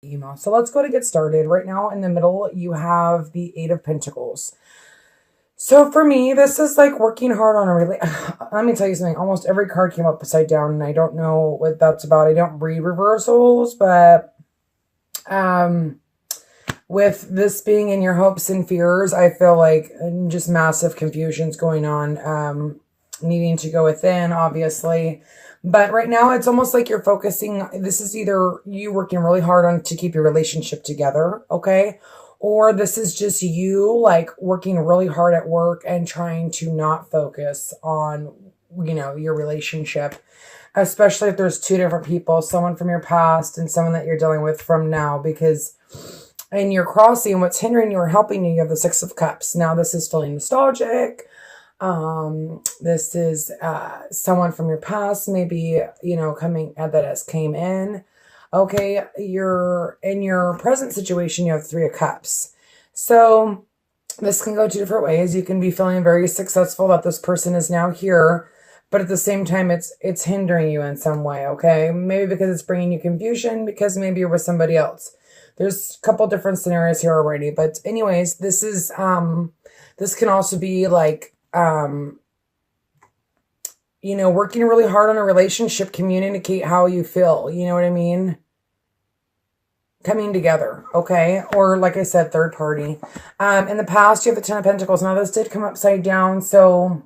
email. So let's go to get started. Right now in the middle, you have the Eight of Pentacles. So for me, this is like working hard on a let me tell you something. Almost every card came up upside down, and I don't know what that's about. I don't read reversals, but with this being in your hopes and fears, I feel like just massive confusions going on, needing to go within, obviously. But right now, it's almost like you're focusing. This is either you working really hard on to keep your relationship together, okay? Or this is just you like working really hard at work and trying to not focus on, your relationship, especially if there's two different people, someone from your past and someone that you're dealing with from now, because in your crossing, what's hindering you or helping you, you have the Six of Cups. Now, this is feeling nostalgic. This is someone from your past, maybe, coming that has came in. Okay, you're in your present situation, you have Three of Cups. So this can go two different ways. You can be feeling very successful that this person is now here, but at the same time, it's hindering you in some way, okay? Maybe because it's bringing you confusion, because maybe you're with somebody else. There's a couple different scenarios here already, but anyways, this is, this can also be like, working really hard on a relationship, communicate how you feel, you know what I mean? Coming together, okay? Or like I said, third party. In the past, you have the Ten of Pentacles. Now this did come upside down, so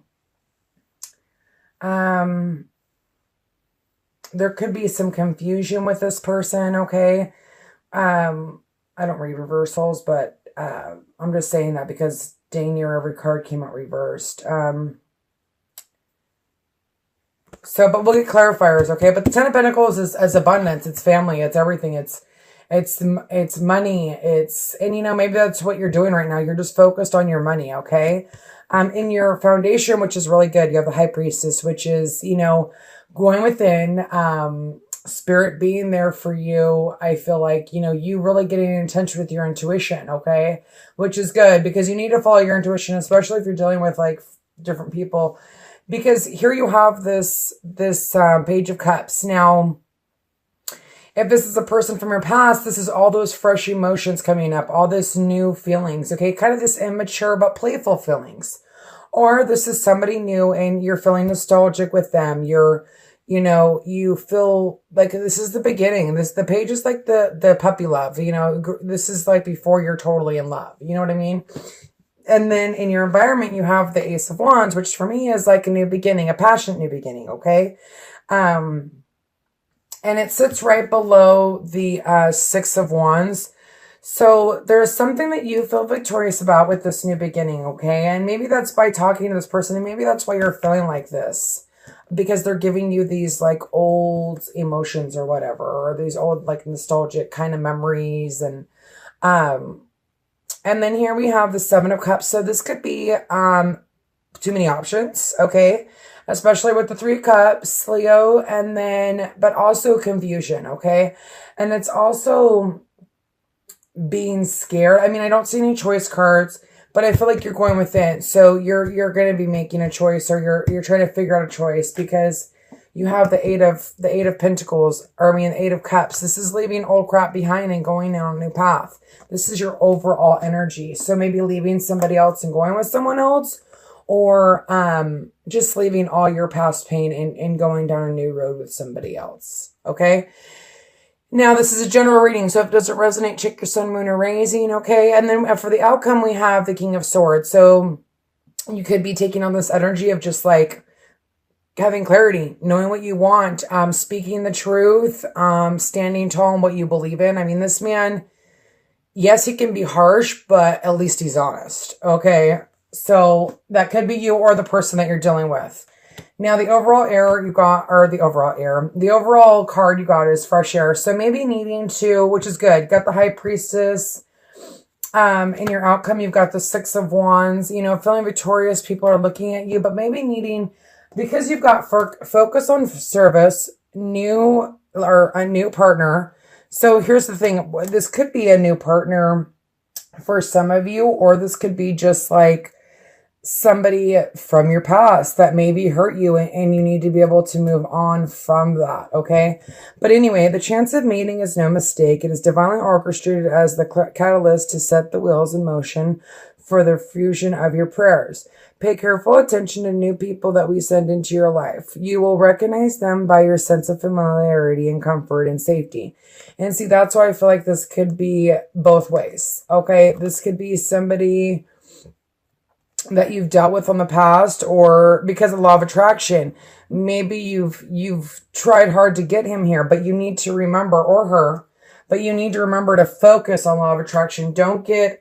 there could be some confusion with this person, okay? I don't read reversals, but I'm just saying that because dang near every card came out reversed. But we'll get clarifiers, okay? But the Ten of Pentacles is abundance. It's family. It's everything. It's money. And maybe that's what you're doing right now. You're just focused on your money, okay? In your foundation, which is really good, you have the High Priestess, which is, going within, spirit being there for you. I feel like, you really getting in touch with your intuition, okay? Which is good because you need to follow your intuition, especially if you're dealing with like different people. Because here you have this Page of Cups. Now, if this is a person from your past, this is all those fresh emotions coming up, all this new feelings, okay? Kind of this immature but playful feelings. Or this is somebody new and you're feeling nostalgic with them. You feel like this is the beginning. The page is like the puppy love, this is like before you're totally in love. You know what I mean? And then in your environment, you have the Ace of Wands, which for me is like a new beginning, a passionate new beginning, okay? And it sits right below the Six of Wands. So there's something that you feel victorious about with this new beginning, okay? And maybe that's by talking to this person, and maybe that's why you're feeling like this. Because they're giving you these like old emotions or whatever, or these old like nostalgic kind of memories. And then here we have the Seven of Cups. So this could be too many options, okay? Especially with the Three of Cups, Leo, but also confusion, okay? And it's also being scared. I mean, I don't see any choice cards, but I feel like you're going within. So you're going to be making a choice, or you're trying to figure out a choice, because you have the Eight of Pentacles, the Eight of Cups. This is leaving old crap behind and going down a new path. This is your overall energy. So maybe leaving somebody else and going with someone else, or just leaving all your past pain and going down a new road with somebody else. Okay. Now, this is a general reading, so if it doesn't resonate, check your sun, moon, or rising, okay? And then for the outcome, we have the King of Swords. So you could be taking on this energy of just like having clarity, knowing what you want, speaking the truth, standing tall in what you believe in. I mean, this man, yes, he can be harsh, but at least he's honest, okay? So that could be you or the person that you're dealing with. Now, the overall card you got is fresh air. So maybe needing to, which is good. Got the High Priestess. In your outcome, you've got the Six of Wands. Feeling victorious. People are looking at you, but maybe needing, because you've got focus on service, a new partner. So here's the thing. This could be a new partner for some of you, or this could be just like, somebody from your past that maybe hurt you, and you need to be able to move on from that, okay? But anyway, the chance of meeting is no mistake. It is divinely orchestrated as the catalyst to set the wheels in motion for the fusion of your prayers. Pay careful attention to new people that we send into your life. You will recognize them by your sense of familiarity and comfort and safety. And see, that's why I feel like this could be both ways, okay? This could be somebody that you've dealt with in the past, or because of law of attraction, maybe you've tried hard to get him here, but you need to remember, or her, but you need to remember to focus on law of attraction. Don't get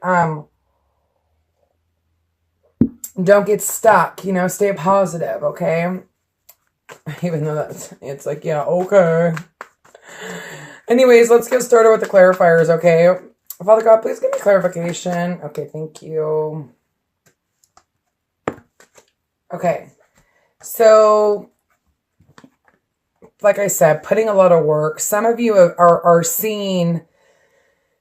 stuck, stay positive, okay? Even though it's like, yeah, okay. Anyways, let's get started with the clarifiers, okay? Father God, please give me clarification. Okay, thank you. Okay, so like I said, putting a lot of work. Some of you are seeing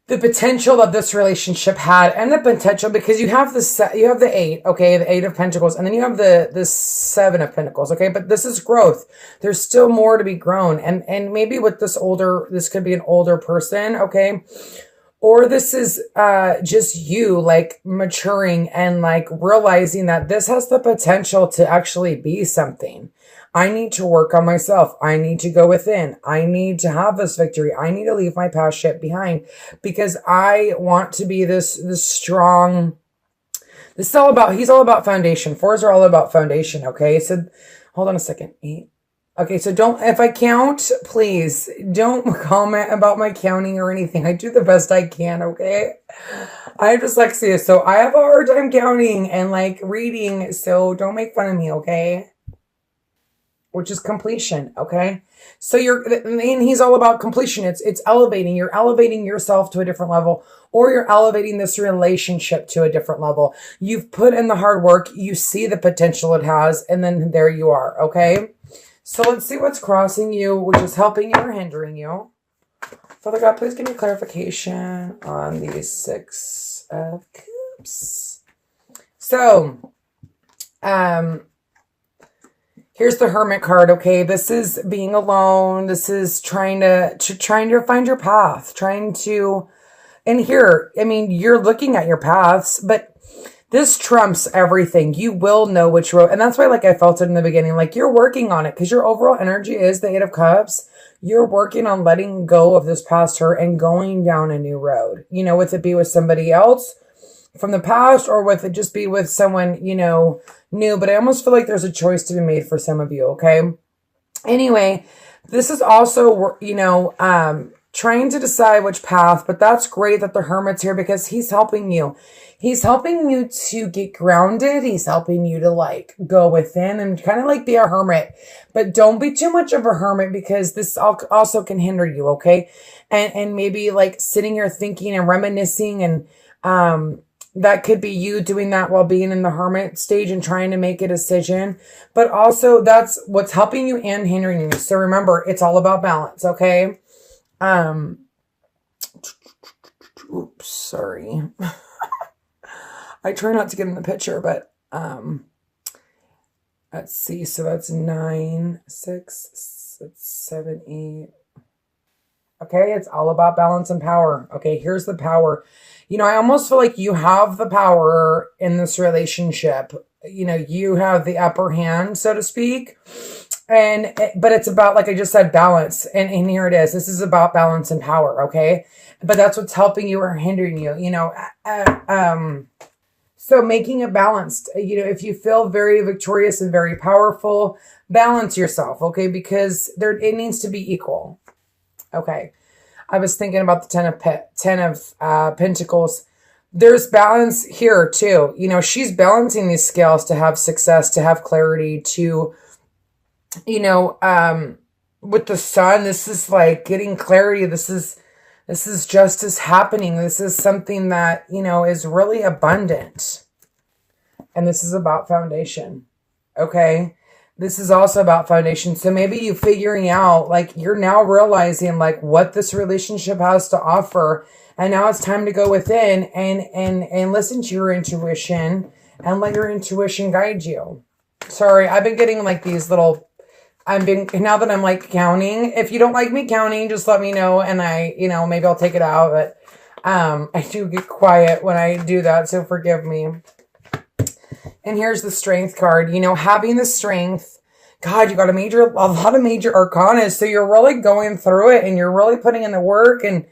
the potential that this relationship had, and the potential, because you have the 8, okay, the 8 of Pentacles, and then you have the 7 of Pentacles, okay, but this is growth. There's still more to be grown, and maybe with this could be an older person, okay, or this is just you, like, maturing and, like, realizing that this has the potential to actually be something. I need to work on myself. I need to go within. I need to have this victory. I need to leave my past shit behind, because I want to be this strong. This is he's all about foundation. 4s are all about foundation, okay? So hold on a second. 8. Okay, so if I count, please don't comment about my counting or anything. I do the best I can, okay? I have dyslexia, so I have a hard time counting and, like, reading, so don't make fun of me, okay? Which is completion, okay? So and he's all about completion. It's elevating. You're elevating yourself to a different level, or you're elevating this relationship to a different level. You've put in the hard work. You see the potential it has, and then there you are, okay? So let's see what's crossing you, which is helping you or hindering you. Father God, please give me clarification on these 6 of Cups. So, here's the Hermit card, okay? This is being alone. This is trying to find your path, and here, I mean, you're looking at your paths, but this trumps everything. You will know which road. And that's why, like, I felt it in the beginning, like, you're working on it, because your overall energy is the 8 of Cups. You're working on letting go of this past hurt and going down a new road, with it be with somebody else from the past, or with it just be with someone, new. But I almost feel like there's a choice to be made for some of you, okay? Anyway, this is also, trying to decide which path, but that's great that the Hermit's here, because he's helping you. He's helping you to get grounded. He's helping you to, like, go within and kind of, like, be a hermit. But don't be too much of a hermit, because this also can hinder you, okay? And maybe, like, sitting here thinking and reminiscing, and that could be you doing that while being in the hermit stage and trying to make a decision. But also, that's what's helping you and hindering you. So remember, it's all about balance, okay? Oops, sorry. I try not to get in the picture, but, let's see. So that's 9, 6, that's 7, 8. Okay. It's all about balance and power. Okay. Here's the power. I almost feel like you have the power in this relationship. You have the upper hand, so to speak. But it's about, like I just said, balance. And here it is. This is about balance and power. Okay. But that's what's helping you or hindering you, so making it balanced, if you feel very victorious and very powerful, balance yourself. Okay. Because it needs to be equal. Okay. I was thinking about the 10 of Pentacles. There's balance here too. She's balancing these scales to have success, to have clarity, to, with the Sun, this is like getting clarity. This is justice happening. This is something that, is really abundant. And this is about foundation. Okay. This is also about foundation. So maybe you figuring out, like, you're now realizing, like, what this relationship has to offer. And now it's time to go within and listen to your intuition and let your intuition guide you. Sorry, I've been getting like these little, now that I'm like counting, if you don't like me counting, just let me know and maybe I'll take it out, but I do get quiet when I do that, so forgive me. And here's the strength card. Having the strength, God, you got a lot of major arcana, so you're really going through it and you're really putting in the work, and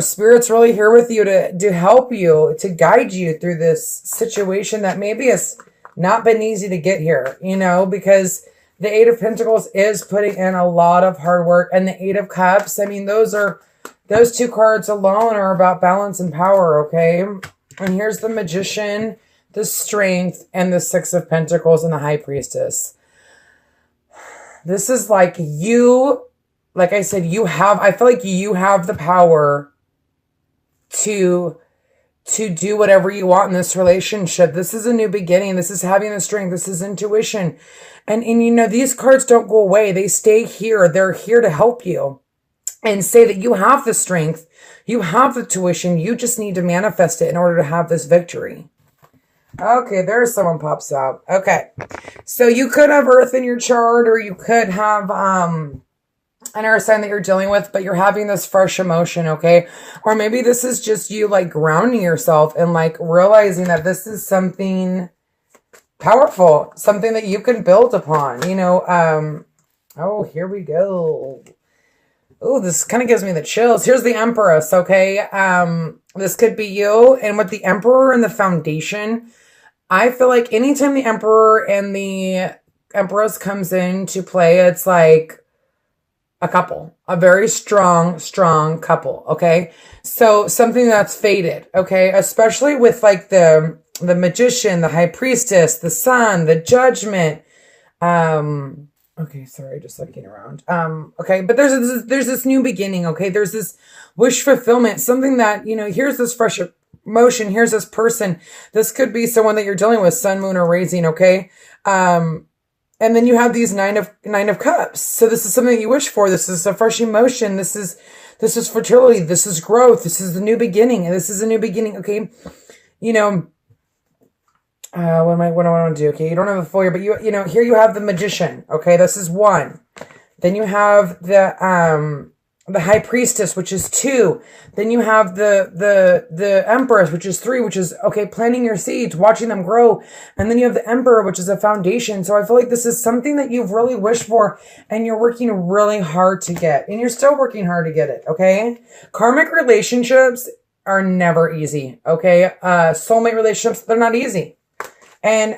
Spirit's really here with you to help you, to guide you through this situation that maybe has not been easy to get here, because the Eight of Pentacles is putting in a lot of hard work, and the Eight of Cups, those two cards alone are about balance and power, okay? And here's the Magician, the Strength, and the Six of Pentacles, and the High Priestess. This is like I said, I feel like you have the power to do whatever you want in this relationship. This is a new beginning. This is having the strength. This is intuition. And these cards don't go away. They stay here. They're here to help you and say that you have the strength. You have the tuition. You just need to manifest it in order to have this victory. Okay, there's someone pops out. Okay. So you could have Earth in your chart, or you could have an air sign that you're dealing with, but you're having this fresh emotion, okay? Or maybe this is just you like grounding yourself and like realizing that this is something powerful, something that you can build upon, oh, here we go. Oh, this kind of gives me the chills. Here's the Empress, okay? This could be you. And with the Emperor and the Foundation, I feel like anytime the Emperor and the Empress comes into play, it's like a couple, a very strong couple, okay? So something that's faded, okay? Especially with like the Magician, the High Priestess, the Sun, the Judgment. Okay, sorry, just looking around. Okay, but there's this new beginning, okay? There's this wish fulfillment, something that, here's this fresh emotion, here's this person. This could be someone that you're dealing with, Sun, Moon, or Rising, okay? And then you have these nine of cups. So this is something you wish for. This is a fresh emotion. This is fertility. This is growth. This is the new beginning. And this is a new beginning. Okay. What do I want to do? Okay. You don't have a full year, but here you have the Magician. Okay. This is 1. Then you have the High Priestess, which is 2. Then you have the Empress, which is 3, which is, okay, planting your seeds, watching them grow. And then you have the Emperor, which is a foundation. So I feel like this is something that you've really wished for and you're working really hard to get. And you're still working hard to get it, okay? Karmic relationships are never easy, okay? Soulmate relationships, they're not easy. And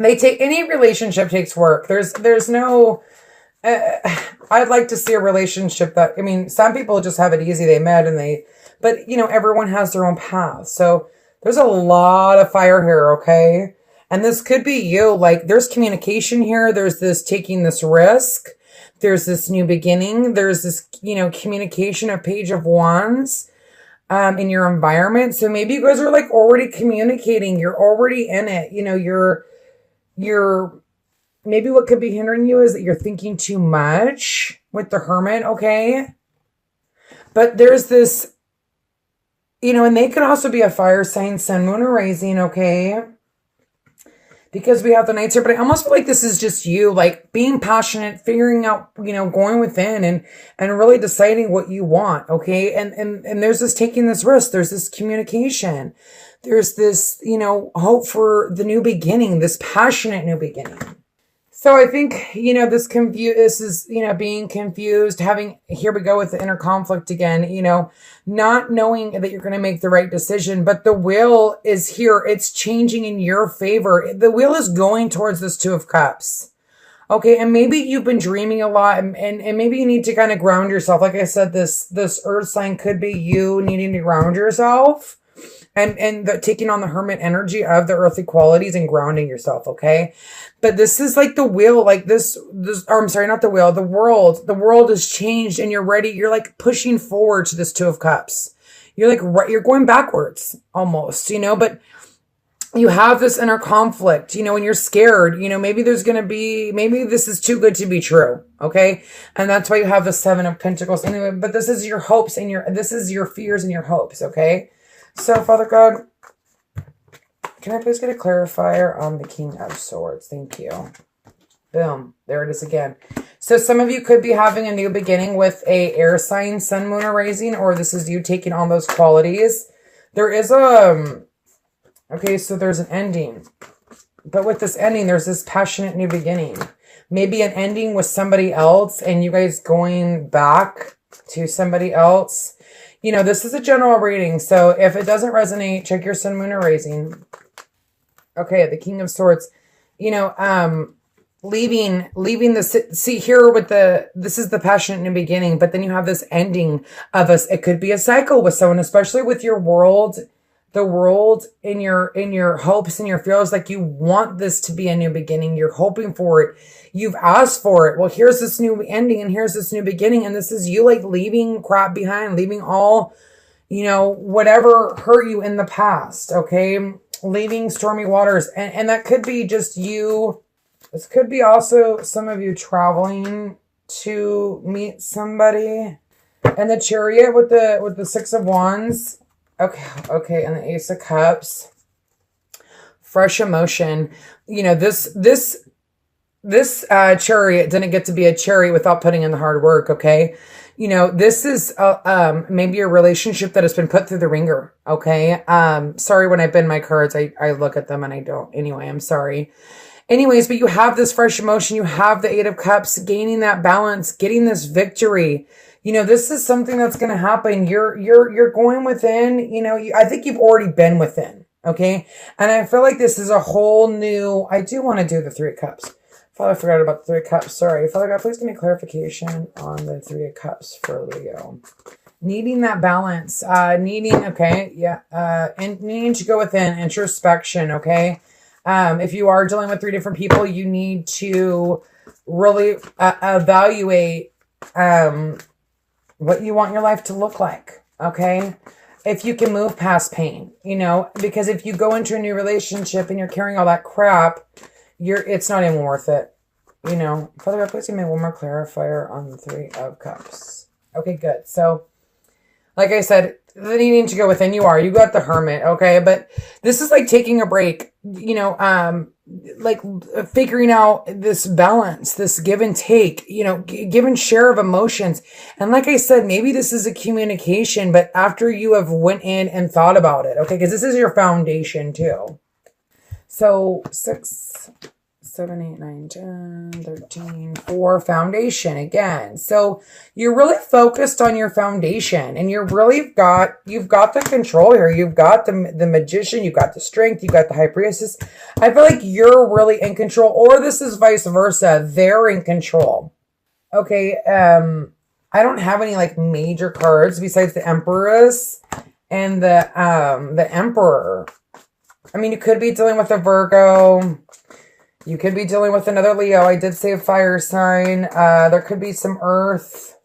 any relationship takes work. There's no... I'd like to see a relationship that, some people just have it easy. They met but everyone has their own path. So there's a lot of fire here. Okay. And this could be you. Like there's communication here. There's this taking this risk. There's this new beginning. There's this, communication, a Page of Wands, in your environment. So maybe you guys are like already communicating. You're already in it. You're maybe what could be hindering you is that you're thinking too much with the Hermit, okay? But there's this, and they could also be a fire sign, Sun, Moon, or Rising, okay? Because we have the Knights here, but I almost feel like this is just you, like being passionate, figuring out, going within and really deciding what you want, okay? And there's this taking this risk. There's this communication. There's this, hope for the new beginning, this passionate new beginning. So I think, this is, being confused, here we go with the inner conflict again, not knowing that you're going to make the right decision, but the wheel is here. It's changing in your favor. The wheel is going towards this 2 of Cups. Okay. And maybe you've been dreaming a lot and maybe you need to kind of ground yourself. Like I said, this earth sign could be you needing to ground yourself. And taking on the Hermit energy of the earthly qualities and grounding yourself, okay? But this is like the wheel, like I'm sorry, not the wheel, the world. The world has changed and you're ready. You're like pushing forward to this 2 of Cups. You're like, you're going backwards almost, but you have this inner conflict, and you're scared, maybe maybe this is too good to be true, okay? And that's why you have the 7 of Pentacles anyway, but this is your hopes and this is your fears and your hopes, okay? So, Father God, Can I please get a clarifier on the King of Swords? Thank you. Boom. There it is again. So some of you could be having a new beginning with a air sign, sun, moon, or rising, or this is you taking on those qualities. There is okay, so there's an ending. But with this ending, there's this passionate new beginning. Maybe an ending with somebody else and you guys going back to somebody else. You know, this is a general reading. So if it doesn't resonate, check your sun, moon, or rising. Okay, the King of Swords. You know, leaving the, see here with this is the passionate new beginning, but then you have this ending of us. It could be a cycle with someone, especially with your world, the world in your hopes and your fears. Like you want this to be a new beginning. You're hoping for it. You've asked for it. Well, here's this new ending and here's this new beginning. And this is you like leaving crap behind, leaving all, you know, whatever hurt you in the past. Okay. Leaving stormy waters. And that could be just you. This could be also some of you traveling to meet somebody. And the Chariot with the Six of Wands. Okay, and the Ace of Cups. Fresh emotion. You know, this Chariot didn't get to be a chariot without putting in the hard work, okay? You know, this is maybe a relationship that has been put through the ringer, okay? Sorry, when I bend my cards, I look at them and I don't. Anyway, I'm sorry. Anyways, but you have this fresh emotion. You have the Eight of Cups, gaining that balance, getting this victory. You know, this is something that's going to happen. You're going within, you know, I think you've already been within, okay? And I feel like this is a whole new, I do want to do the Three of Cups. Father, I forgot about the Three of Cups. Sorry. Father God, please give me clarification on the Three of Cups for Leo. Needing that balance, and needing to go within introspection, okay? If you are dealing with 3 different people, you need to really evaluate what you want your life to look like, okay? If you can move past pain, you know, because if you go into a new relationship and you're carrying all that crap, it's not even worth it, you know. Father God, please give me one more clarifier on the Three of Cups. Okay, good. So, like I said, the needing to go within, you got the Hermit, okay? But this is like taking a break, you know, like figuring out this balance, this give and take, you know, give and share of emotions. And like I said, maybe this is a communication, but after you have went in and thought about it, okay? Because this is your foundation too. So 6, 7, 8, 9, 10, 13, 4, foundation again. So you're really focused on your foundation and you've got the control here. You've got the Magician, you've got the Strength, you've got the High Priestess. I feel like you're really in control, or this is vice versa. They're in control. Okay. I don't have any like major cards besides the Empress and the Emperor. I mean, you could be dealing with a Virgo. You could be dealing with another Leo. I did say a fire sign. There could be some earth.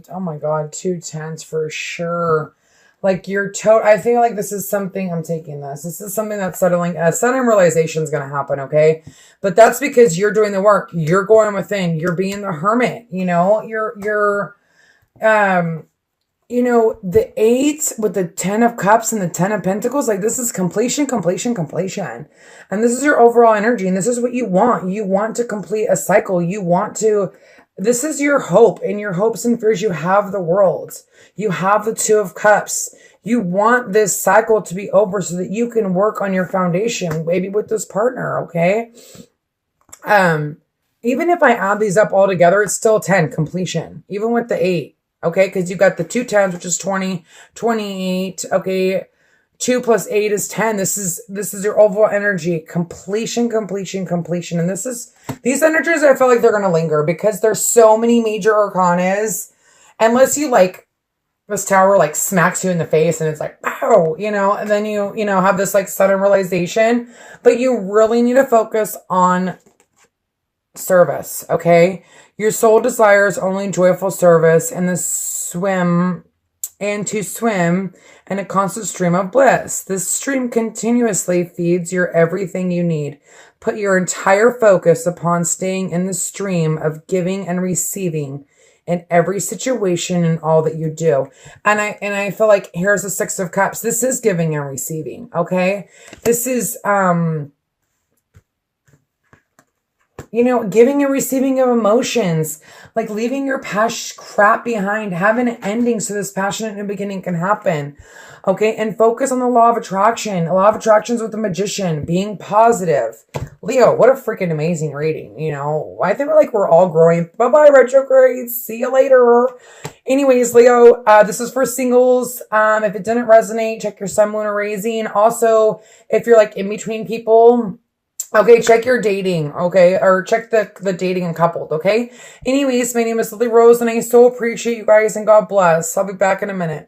Oh my God, 2 10s for sure. Like I feel like this is something, I'm taking this. This is something that's settling. Sudden realization is going to happen, okay? But that's because you're doing the work. You're going within. You're being the hermit, you know? You know, the 8 with the 10 of Cups and the 10 of Pentacles, like this is completion. And this is your overall energy. And this is what you want. You want to complete a cycle. This is your hope. In your hopes and fears, you have the World. You have the 2 of Cups. You want this cycle to be over so that you can work on your foundation, maybe with this partner, okay? Even if I add these up all together, it's still 10, completion, even with the 8. Okay, because you've got the 2 10s, which is 20, 28. Okay, 2 plus 8 is 10. This is your overall energy. Completion. And these energies, I feel like they're going to linger because there's so many major arcanas. Unless you like, this tower like smacks you in the face and it's like, wow, you know, and then you have this like sudden realization. But you really need to focus on service, okay? Your soul desires only joyful service and to swim in a constant stream of bliss. This stream continuously feeds your everything you need. Put your entire focus upon staying in the stream of giving and receiving in every situation and all that you do. And I feel like here's the Six of Cups. This is giving and receiving, okay? This is, you know, giving and receiving of emotions, like leaving your past crap behind, having an ending so this passionate new beginning can happen. Okay. And focus on the law of attraction. A law of attractions with the Magician, being positive. Leo, what a freaking amazing reading. You know, I think we're all growing. Bye-bye, retrogrades. See you later. Anyways, Leo, this is for singles. If it didn't resonate, check your sun, moon, or rising. Also, if you're like in between people, okay, check your dating, okay? Or check the dating and coupled, okay? Anyways, my name is Lily Rose, and I so appreciate you guys, and God bless. I'll be back in a minute.